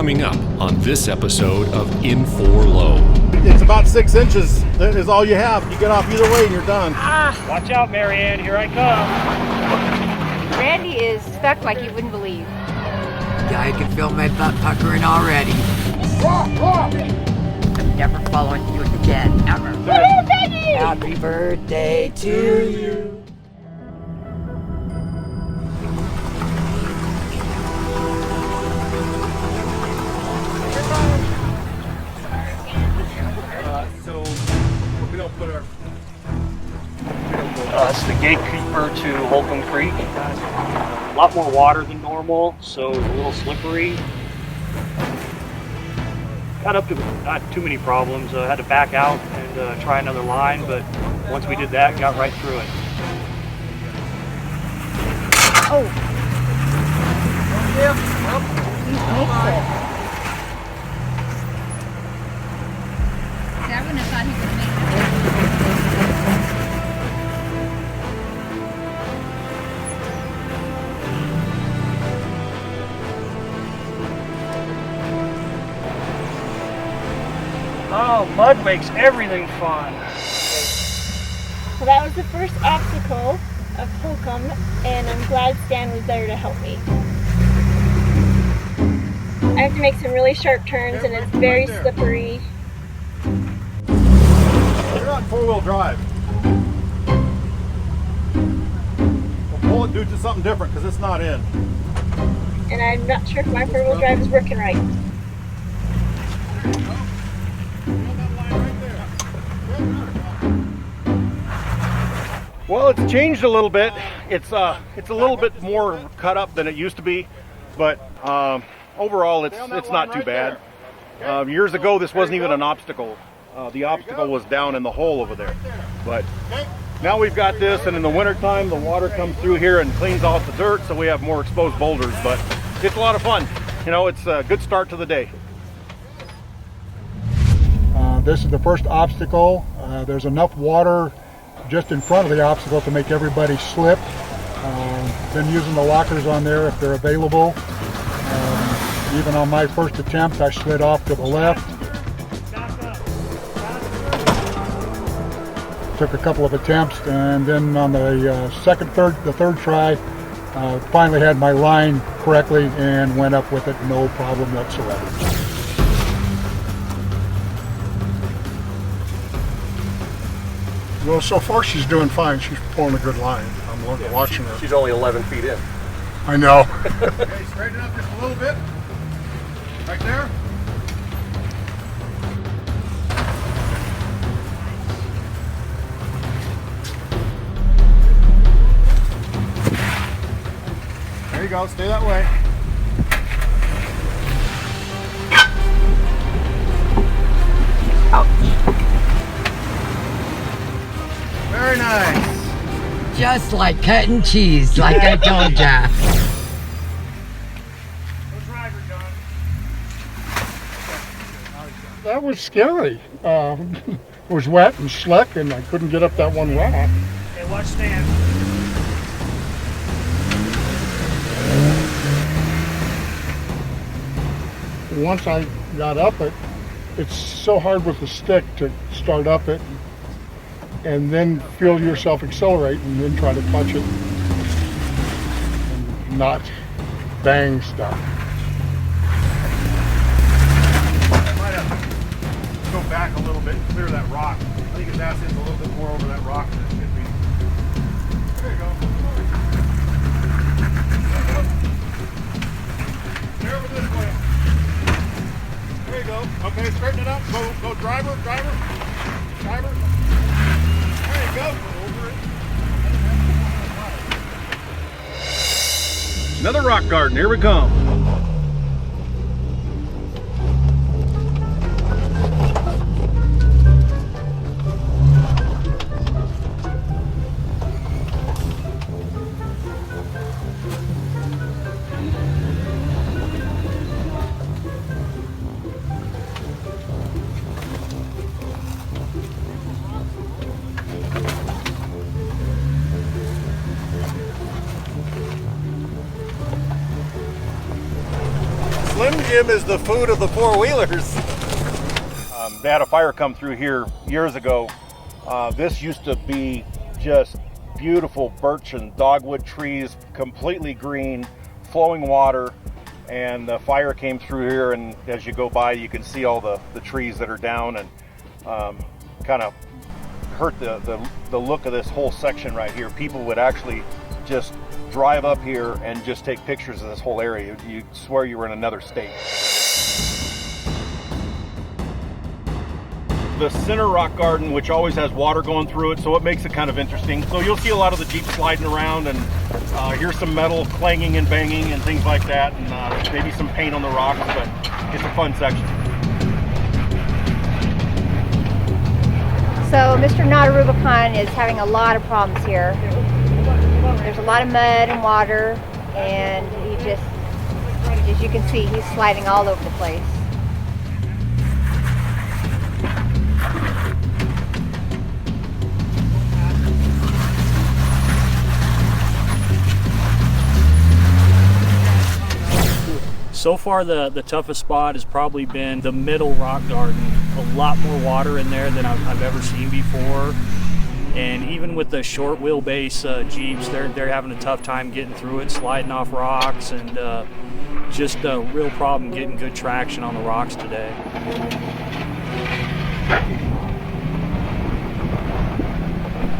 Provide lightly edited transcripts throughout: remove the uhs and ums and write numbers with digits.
Coming up on this episode of In4LO. It's about 6 inches. That is all you have. You get off either way and you're done. Watch out, Marianne. Here I come. Randy is stuck like you wouldn't believe. I can feel my butt puckering already. I'm never following you again, ever. Happy birthday to you. It's the gatekeeper to Holcomb Creek. A lot more water than normal, so it's a little slippery. Got up to not too many problems. Had to back out and try another line, but once we did that, got right through it. Oh. He makes it. See, I wouldn't have thought he would have made it. Oh, mud makes everything fun. So that was the first obstacle of Holcomb, and I'm glad Stan was there to help me. I have to make some really sharp turns, and it's very slippery. You're on 4-wheel drive. Well, pull it, do something different because it's not in. And I'm not sure if my 4-wheel drive is working right. Well, it's changed a little bit. It's a little bit more cut up than it used to be, but overall it's not too bad. Years ago, this wasn't even an obstacle. The obstacle was down in the hole over there. But now we've got this, and in the wintertime, the water comes through here and cleans off the dirt, so we have more exposed boulders. But it's a lot of fun. You know, it's a good start to the day. This is the first obstacle. There's enough water just in front of the obstacle to make everybody slip. Been using the lockers on there if they're available. Even on my first attempt, I slid off to the left. Took a couple of attempts, and then on the third try, finally had my line correctly and went up with it, no problem whatsoever. Well, so far she's doing fine. She's pulling a good line. I'm watching her. She's only 11 feet in. I know. Okay, straighten up just a little bit. Right there. There you go. Stay that way. Very nice. Just like cutting cheese, like I told ya. That was scary. It was wet and slick, and I couldn't get up that one rock. Hey, watch Stan. Once I got up it, it's so hard with the stick to start up it and then feel yourself accelerate and then try to touch it and not bang stuff. I might have to go back a little bit and clear that rock. I think his ass is a little bit more over that rock than it should be. There you go. There, over this way. There you go. Okay, straighten it up. Go driver. There you go. Over it. Another rock garden. Here we come. Slim Jim is the food of the four-wheelers. They had a fire come through here years ago. This used to be just beautiful birch and dogwood trees, completely green, flowing water, and the fire came through here, and as you go by you can see all the trees that are down, and kind of hurt the look of this whole section right here. People would actually just drive up here and just take pictures of this whole area. You'd swear you were in another state. The center rock garden, which always has water going through it, so it makes it kind of interesting. So you'll see a lot of the Jeep sliding around, and here's some metal clanging and banging and things like that, and maybe some paint on the rocks, but it's a fun section. So Mr. NotaRubicon is having a lot of problems here. There's a lot of mud and water, and he just, as you can see, he's sliding all over the place. So far, the toughest spot has probably been the middle rock garden. A lot more water in there than I've ever seen before. And even with the short wheelbase Jeeps, they're having a tough time getting through it, sliding off rocks, and just a real problem getting good traction on the rocks today.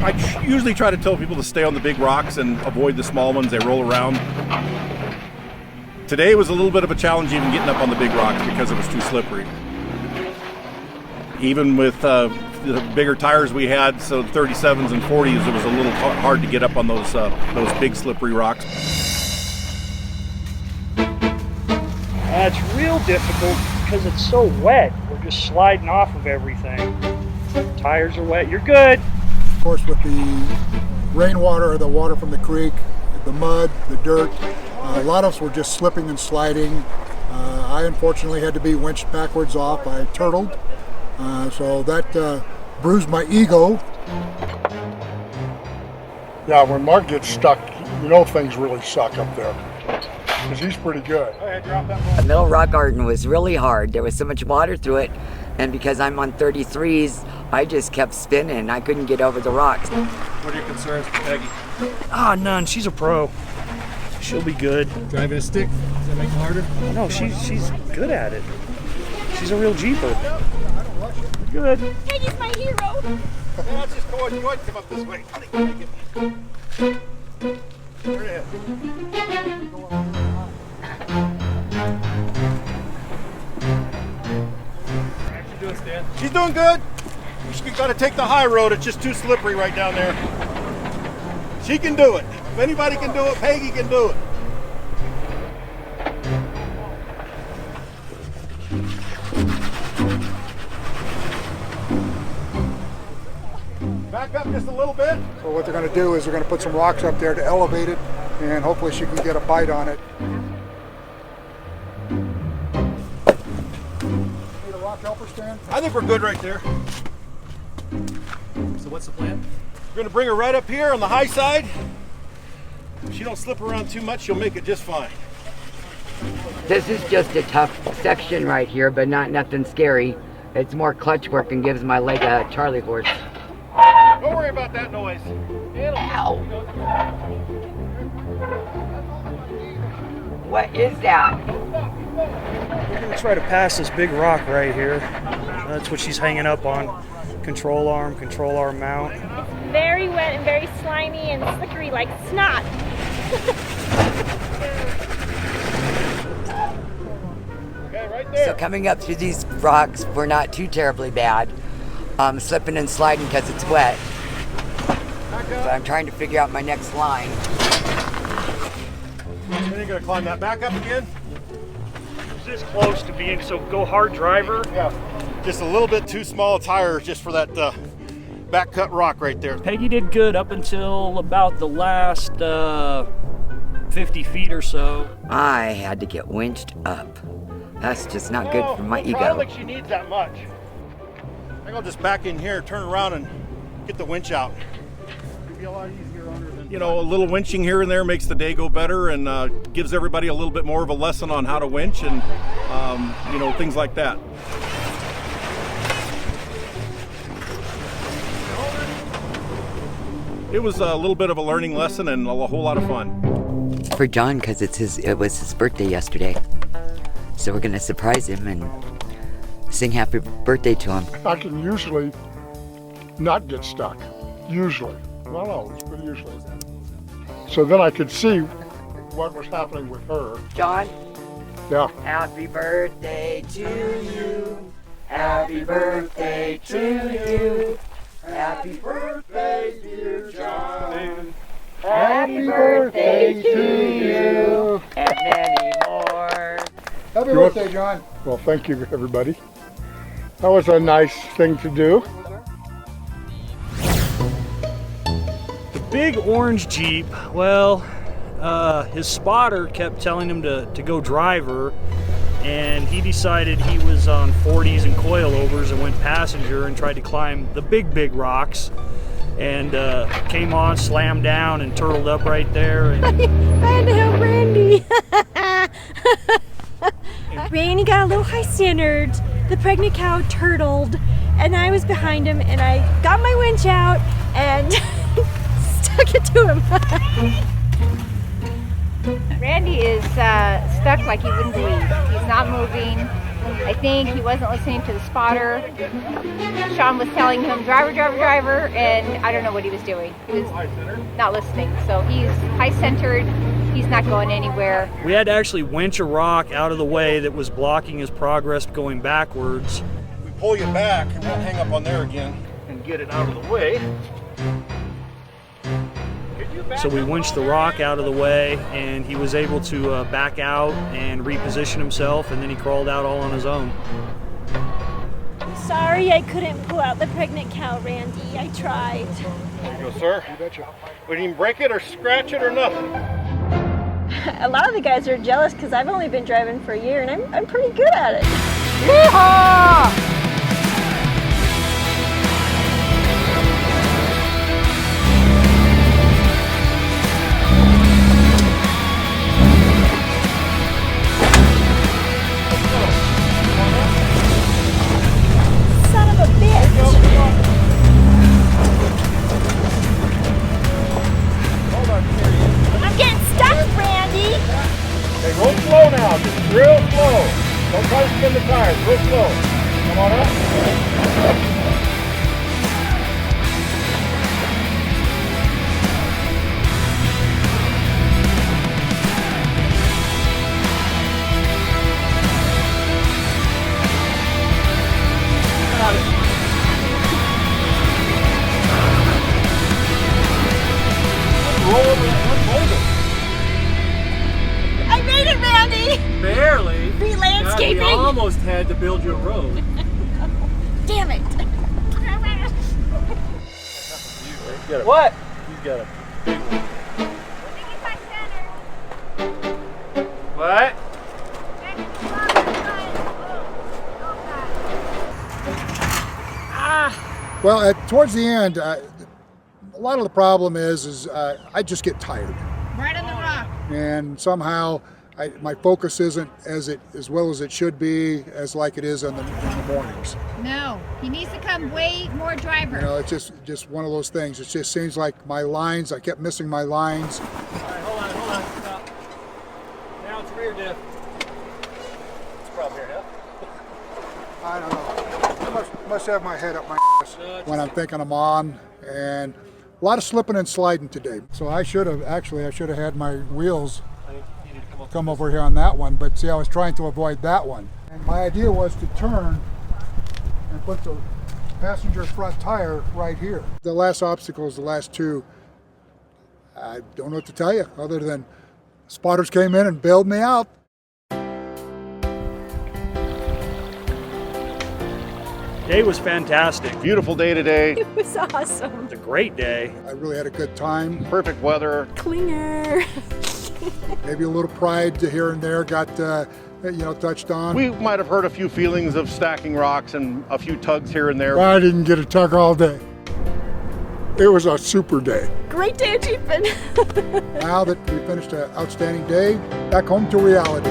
I usually try to tell people to stay on the big rocks and avoid the small ones. They roll around. Today was a little bit of a challenge even getting up on the big rocks because it was too slippery. Even with the bigger tires we had, so 37s and 40s, it was a little hard to get up on those big slippery rocks. It's real difficult because it's so wet. We're just sliding off of everything. Tires are wet. You're good. Of course, with the rainwater or the water from the creek, the mud, the dirt, a lot of us were just slipping and sliding. I unfortunately had to be winched backwards off. I turtled, so that bruised my ego. Yeah, when Mark gets stuck, you know things really suck up there, because he's pretty good. The middle rock garden was really hard. There was so much water through it, and because I'm on 33s, I just kept spinning. I couldn't get over the rocks. What are your concerns for Peggy? None. She's a pro. She'll be good. Driving a stick, does that make it harder? No, she's good at it. She's a real Jeeper. Good. Peggy's my hero. Yeah, let's just go ahead and come up this way. There it is. How's she doing, Stan? She's doing good. She's got to take the high road. It's just too slippery right down there. She can do it. If anybody can do it, Peggy can do it. Back up just a little bit. So what they're going to do is they're going to put some rocks up there to elevate it, and hopefully she can get a bite on it. Need a rock helper, Stan? I think we're good right there. So what's the plan? We're going to bring her right up here on the high side. If she don't slip around too much, she'll make it just fine. This is just a tough section right here, but nothing scary. It's more clutch work and gives my leg a Charlie horse. Don't worry about that noise. Ow! What is that? We're going to try to pass this big rock right here. That's what she's hanging up on. Control arm mount. It's very wet and very slimy and slickery like snot. Okay, right there. So coming up through these rocks, we're not too terribly bad. Slipping and sliding because it's wet. So I'm trying to figure out my next line. Then you're going to climb that back up again. This close to being, so go hard driver. Yeah. Just a little bit too small a tire just for that back cut rock right there. Peggy did good up until about the last 50 feet or so. I had to get winched up. That's just not good for my I don't ego. think she needs that much. I think I'll just back in here, turn around, and get the winch out. It'll be a lot easier on her than you know, a little winching here and there makes the day go better, and gives everybody a little bit more of a lesson on how to winch and you know, things like that. It was a little bit of a learning lesson and a whole lot of fun. For John, because it was his birthday yesterday. So we're gonna surprise him and sing happy birthday to him. I can usually not get stuck. Usually. Not always, but usually. So then I could see what was happening with her. John? Yeah. Happy birthday to you. Happy birthday to you. Happy birthday, dear John. Happy birthday to you. And many more. Happy birthday, John. Well, thank you, everybody. That was a nice thing to do. The big orange Jeep, well, his spotter kept telling him to go driver, and he decided he was on 40s and coilovers and went passenger and tried to climb the big rocks, and came on, slammed down, and turtled up right there. And I had to help Randy. Randy got a little high standard. The pregnant cow turtled, and I was behind him, and I got my winch out and stuck it to him. Randy is stuck like you wouldn't believe. He's not moving. I think he wasn't listening to the spotter. Sean was telling him, driver, driver, driver, and I don't know what he was doing. He was not listening. So he's high-centered. He's not going anywhere. we had to actually winch a rock out of the way that was blocking his progress going backwards. We pull you back and we'll hang up on there again and get it out of the way. So we winched the rock out of the way, and he was able to back out and reposition himself, and then he crawled out all on his own. Sorry I couldn't pull out the pregnant cow, Randy. I tried. There you go, sir. We didn't even break it or scratch it or nothing. A lot of the guys are jealous because I've only been driving for a year, and I'm pretty good at it. Yeehaw! Son of a bitch! I'm getting stuck, Randy! Okay, roll slow now, just real slow. Don't try to spin the tires, real slow. Come on up. I made it, Randy! Barely. Free landscaping! We almost had to build you a road. Damn it! What? He's got a big one. What? Well, towards the end, a lot of the problem is I just get tired. Right on the rock. And somehow my focus isn't as well as it should be, as like it is in the mornings. No, he needs to come way more driver. You know, it's just one of those things. It just seems like my lines, I kept missing my lines. All right, hold on. Stop. Now it's rear diff. It's probably rear diff. I don't know. I must have my head up my ass when I'm thinking I'm on, and a lot of slipping and sliding today. So I should have had my wheels come over here on that one, but see, I was trying to avoid that one. And my idea was to turn and put the passenger front tire right here. The last obstacles, the last two, I don't know what to tell you other than spotters came in and bailed me out. Day was fantastic. Beautiful day today. It was awesome. It's a great day. I really had a good time. Perfect weather. Clinger. Maybe a little pride here and there got touched on. We might have heard a few feelings of stacking rocks and a few tugs here and there. I didn't get a tug all day. It was a super day. Great day achievement. Now that we finished an outstanding day, back home to reality.